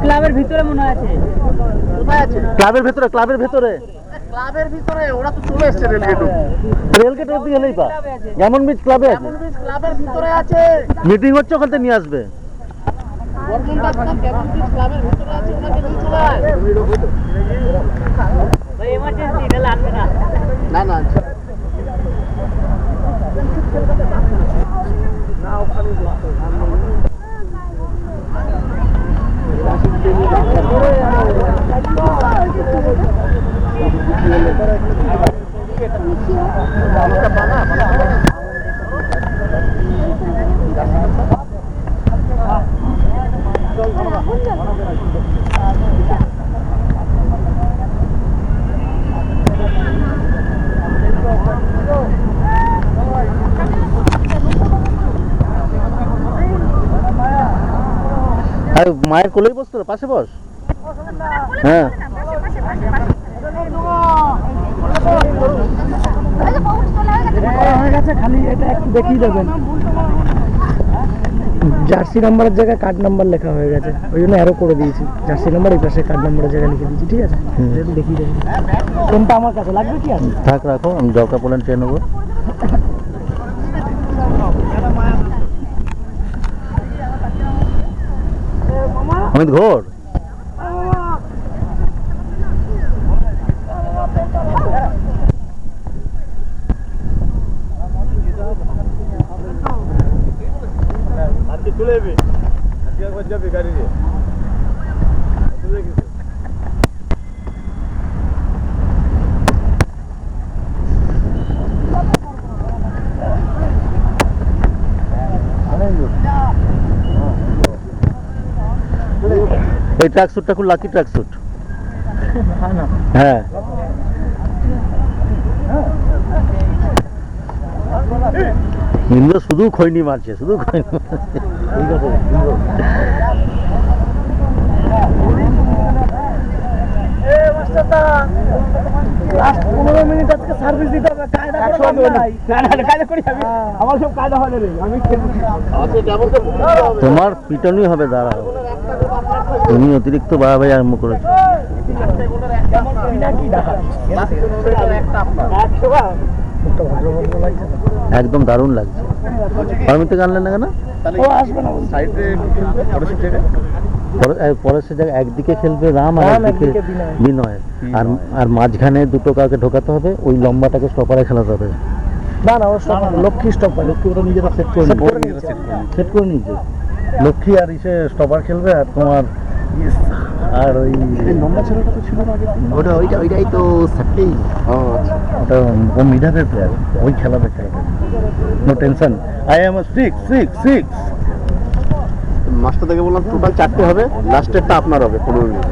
ক্লাবের ভিতরে মনে আছে। ক্লাবের ভিতরে ক্লাবের ভিতরে ক্লাবের ভিতরে ওরা তো চলে এসেছে রেলগেট। রেলগেট অব্দি গেলেই পা এমন বিচ ক্লাবে আছে। ক্লাবের ভিতরে আছে, মিটিং হচ্ছে, ওখান থেকে নিয়ে আসবে। ক্লাবের ভিতরে আছে, ওনাকে নিয়ে চলে আয়। ভাই এমার্জেন্সি এটা লাগবে না। না না মায়ের কোলেই বসতো, পাশে বস। হ্যাঁ খালি এটা একটু দেখিয়ে দেবেন। জার্সি নাম্বারের জায়গায় কার্ড নাম্বার লেখা হয়ে গেছে, ওই জন্য অ্যারো করে দিয়েছি। জার্সি নাম্বার এই পাশে কার্ড নাম্বারের জায়গায় লিখে দিয়েছি, ঠিক আছে? একটু দেখিয়ে দেবেন। ফোনটা আমার কাছে লাগবে কি? আছে, থাক, রাখো, আমি দরকার পড়লে ট্রেন নেবো। অমিত ঘোর, চলে যাবি, আজকে একবার যাবি গাড়ি দিয়ে। এই ট্র্যাক স্যুটটা খুব লাকি ট্র্যাক স্যুট। হ্যাঁ ইন্দ্র শুধু খৈনি মারছে, শুধু খৈনি মারছে। তোমার পিটনই হবে, দাঁড়াও, তুমি অতিরিক্ত বাড়াবাড়ি আরম্ভ করেছো। একদম দারুণ লাগছে। পারমিট থেকে আনলেন না কেন? পরের জায়গায় একদিকে খেলবে রাম আর একদিকে বিনয়, আর মাঝখানে দুটো কাউকে ঢোকাতে হবে। ওই লম্বাটাকে স্টপারে খেলাতে হবে। না না, লক্ষ্মী স্টপার, লক্ষ্মী ওরা নিজেরা সেট করে নিয়েছে। লক্ষ্মী আর ইসে স্টপার খেলবে, আর তোমার আর ওই লম্বা ছেলেটা তো ছিল না আগে, ওইটাই তো সাপ্লি। ওটা ও মিডারের প্লেয়ার, ওই খেলাতে খেলাবে। No tension, I am 6 master থেকে বললাম টোটাল 4টে হবে, লাস্টেরটা আপনার হবে 15 মিনিট।